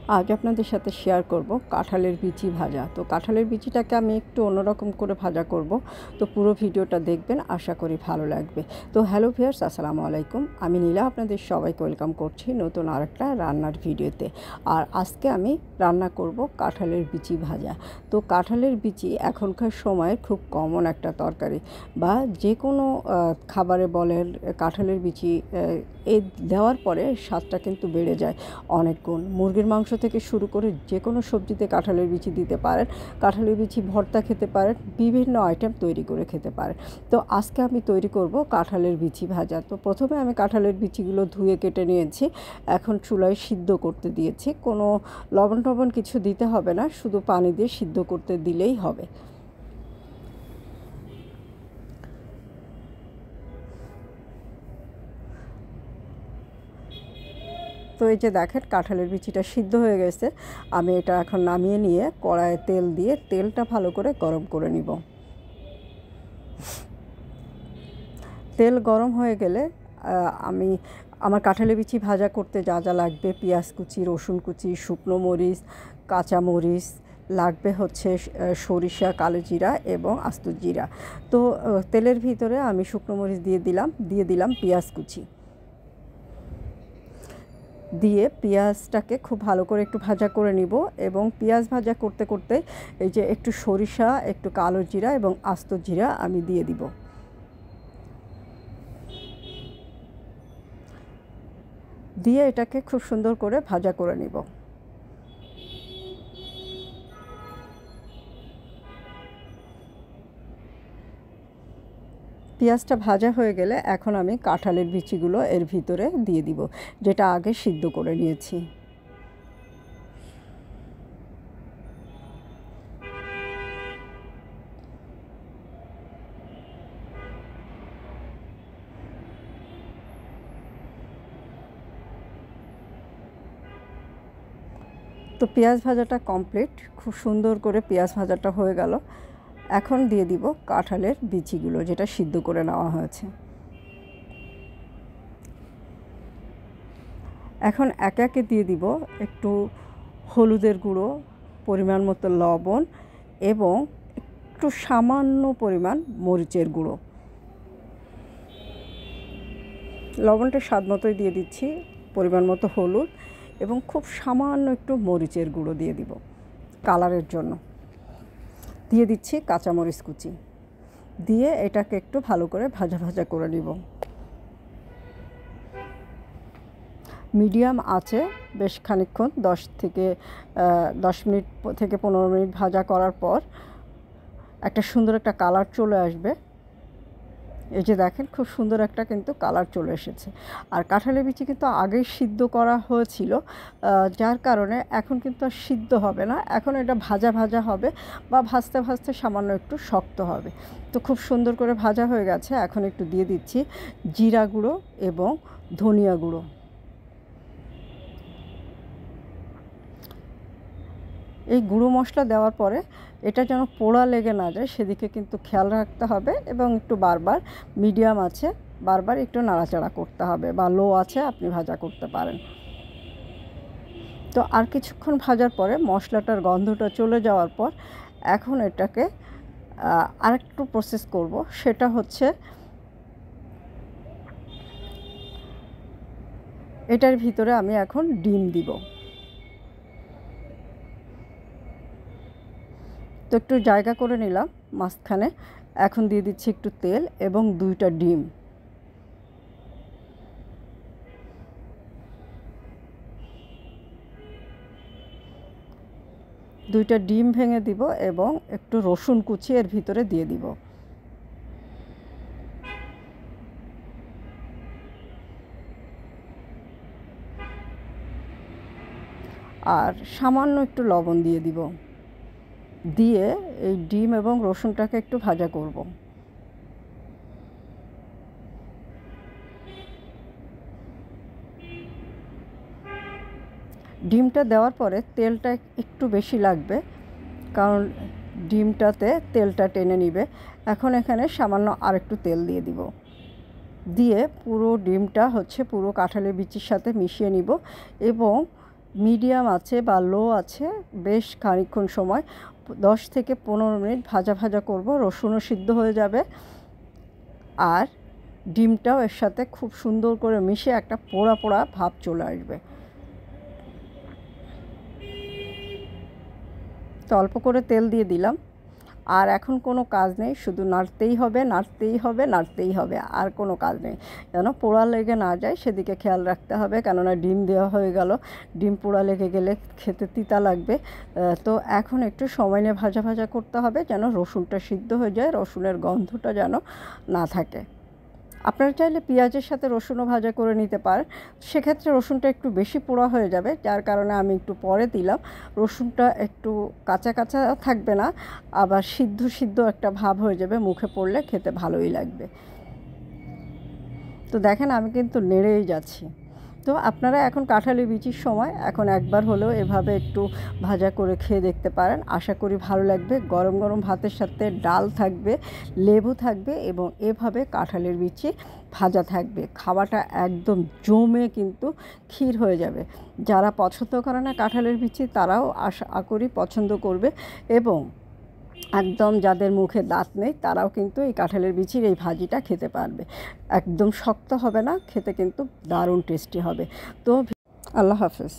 আজ আপনাদের সাথে শেয়ার করব কাঁঠালের বিচি ভাজা। তো কাঁঠালের বিচিটাকে আমি একটু অন্যরকম করে ভাজা করব। তো পুরো ভিডিওটা দেখবেন, আশা করি ভালো লাগবে। তো হ্যালো ভিউয়ার্স, আসসালামু আলাইকুম। আমি নীলা আপনাদের সবাইকে ওয়েলকাম করছি নতুন আরেকটা রান্নার ভিডিওতে। আর আজকে আমি রান্না করব কাঁঠালের বিচি ভাজা। তো কাঁঠালের বিচি এখনকার সময়ে খুব কমন একটা তরকারি, বা যে কোনো খাবারে বলেন কাঁঠালের বিচি এই দেওয়ার পরে স্বাদটা কিন্তু বেড়ে যায় অনেক গুণ। মুরগির মাংস থেকে শুরু করে যে কোনো সবজিতে কাঁঠালের বিচি দিতে পারেন, কাঁঠালের বিচি ভর্তা খেতে পারেন, বিভিন্ন আইটেম তৈরি করে খেতে পারেন। তো আজকে আমি তৈরি করব কাঁঠালের বিচি ভাজা। তো প্রথমে আমি কাঁঠালের বিচিগুলো ধুয়ে কেটে নিয়েছি, এখন চুলায় সিদ্ধ করতে দিয়েছি। কোনো লবণ টবণ কিছু দিতে হবে না, শুধু পানি দিয়ে সিদ্ধ করতে দিলেই হবে। তো এই যে দেখেন কাঁঠালের বিচিটা সিদ্ধ হয়ে গেছে। আমি এটা এখন নামিয়ে নিয়ে কড়াইয়ে তেল দিয়ে তেলটা ভালো করে গরম করে নিব। তেল গরম হয়ে গেলে আমি আমার কাঁঠালের বিচি ভাজা করতে যা যা লাগবে, পেঁয়াজ কুচি, রসুন কুচি, শুকনো মরিচ, কাঁচা মরিচ লাগবে, হচ্ছে সরিষা, কালো জিরা এবং আস্ত জিরা। তো তেলের ভিতরে আমি শুকনো মরিচ দিয়ে দিলাম পেঁয়াজ কুচি, দিয়ে পেঁয়াজটাকে খুব ভালো করে একটু ভাজা করে নিব। এবং পেঁয়াজ ভাজা করতে করতে এই যে একটু সরিষা, একটু কালো জিরা এবং আস্ত জিরা আমি দিয়ে দিব। দিয়ে এটাকে খুব সুন্দর করে ভাজা করে নিব। পেঁয়াজটা ভাজা হয়ে গেলে এখন আমি কাঁঠালের বিচিগুলো এর ভিতরে দিয়ে দিব, যেটা আগে সিদ্ধ করে নিয়েছি। তো পেঁয়াজ ভাজাটা কমপ্লিট, খুব সুন্দর করে পেঁয়াজ ভাজাটা হয়ে গেল। এখন দিয়ে দিব কাঁঠালের বিচিগুলো, যেটা সিদ্ধ করে নেওয়া হয়েছে। এখন একে একে দিয়ে দিব একটু হলুদের গুঁড়ো, পরিমাণ মতো লবণ এবং একটু সামান্য পরিমাণ মরিচের গুঁড়ো। লবণটা স্বাদ মতোই দিয়ে দিচ্ছি, পরিমাণ মতো হলুদ এবং খুব সামান্য একটু মরিচের গুঁড়ো দিয়ে দিব কালারের জন্য। দিয়ে দিচ্ছি কাঁচামরিচ কুচি, দিয়ে এটাকে একটু ভালো করে ভাজা ভাজা করে নিব। মিডিয়াম আছে বেশ খানিকক্ষণ, 10 মিনিট থেকে 15 মিনিট ভাজা করার পর একটা সুন্দর একটা কালার চলে আসবে। এই যে দেখেন খুব সুন্দর একটা কিন্তু কালার চলে এসেছে। আর কাঁঠালের বিচি কিন্তু আগেই সিদ্ধ করা হয়েছিল, যার কারণে এখন কিন্তু আর সিদ্ধ হবে না, এখন এটা ভাজা ভাজা হবে বা ভাজতে ভাজতে সামান্য একটু শক্ত হবে। তো খুব সুন্দর করে ভাজা হয়ে গেছে। এখন একটু দিয়ে দিচ্ছি জিরা গুঁড়ো এবং ধনিয়া গুঁড়ো। এই গুঁড়ো মশলা দেওয়ার পরে এটা যেন পোড়া লেগে না যায় সেদিকে কিন্তু খেয়াল রাখতে হবে, এবং একটু বারবার মিডিয়াম আছে বারবার একটু নাড়াচাড়া করতে হবে, বা লো আছে আপনি ভাজা করতে পারেন। তো আর কিছুক্ষণ ভাজার পরে মশলাটার গন্ধটা চলে যাওয়ার পর এখন এটাকে আরেকটু প্রসেস করব, সেটা হচ্ছে এটার ভিতরে আমি এখন ডিম দিব। তো একটু জায়গা করে নিলাম মাঝখানে, এখন দিয়ে দিচ্ছি একটু তেল এবং 2টা ডিম। দুইটা ডিম ভেঙে দিব এবং একটু রসুন কুচি এর ভিতরে দিয়ে দিব। আর সামান্য একটু লবণ দিয়ে দিব, দিয়ে এই ডিম এবং রসুনটাকে একটু ভাজা করব। ডিমটা দেওয়ার পরে তেলটা একটু বেশি লাগবে, কারণ ডিমটাতে তেলটা টেনে নিবে। এখন এখানে সামান্য আরেকটু তেল দিয়ে দিব, দিয়ে পুরো ডিমটা হচ্ছে পুরো কাঁঠালের বিচির সাথে মিশিয়ে নিব এবং মিডিয়াম আছে বা লো আছে বেশ খানিকক্ষণ সময় 10 থেকে 15 মিনিট ভাজা ভাজা করব। রসুনও সিদ্ধ হয়ে যাবে আর ডিমটাও এর সাথে খুব সুন্দর করে মিশে একটা পোড়া পোড়া ভাব চলে আসবে। তো অল্প করে তেল দিয়ে দিলাম। আর এখন কোনো কাজ নেই, শুধু নাড়তেই হবে নাড়তেই হবে নাড়তেই হবে, আর কোনো কাজ নেই। যেন পোড়া লেগে না যায় সেদিকে খেয়াল রাখতে হবে, কেননা ডিম দেওয়া হয়ে গেল, ডিম পোড়া লেগে গেলে খেতে তিতা লাগবে। তো এখন একটু সময় নিয়ে ভাজা ভাজা করতে হবে যেন রসুনটা সিদ্ধ হয়ে যায়, রসুনের গন্ধটা যেন না থাকে। আপনারা চাইলে পেঁয়াজের সাথে রসুনও ভাজা করে নিতে পারেন, সেক্ষেত্রে রসুনটা একটু বেশি পোড়া হয়ে যাবে, যার কারণে আমি একটু পরে দিলাম। রসুনটা একটু কাঁচা কাঁচা থাকবে না, আবার সিদ্ধ সিদ্ধ একটা ভাব হয়ে যাবে, মুখে পড়লে খেতে ভালোই লাগবে। তো দেখেন আমি কিন্তু নেড়েই যাচ্ছি। তো আপনারা এখন কাঁঠালের বিচির সময় এখন একবার হলেও এভাবে একটু ভাজা করে খেয়ে দেখতে পারেন, আশা করি ভালো লাগবে। গরম গরম ভাতের সাথে ডাল থাকবে, লেবু থাকবে এবং এভাবে কাঁঠালের বিচি ভাজা থাকবে, খাওয়াটা একদম জমে কিন্তু ক্ষীর হয়ে যাবে। যারা পছন্দ করে না কাঁঠালের বিচি তারাও আশা করি পছন্দ করবে, এবং একদম যাদের মুখে দাঁত নেই তারাও কিন্তু এই কাঁঠালের বিচির এই ভাজিটা খেতে পারবে। একদম শক্ত হবে না, খেতে কিন্তু দারুণ টেস্টি হবে। তো আল্লাহ হাফেজ।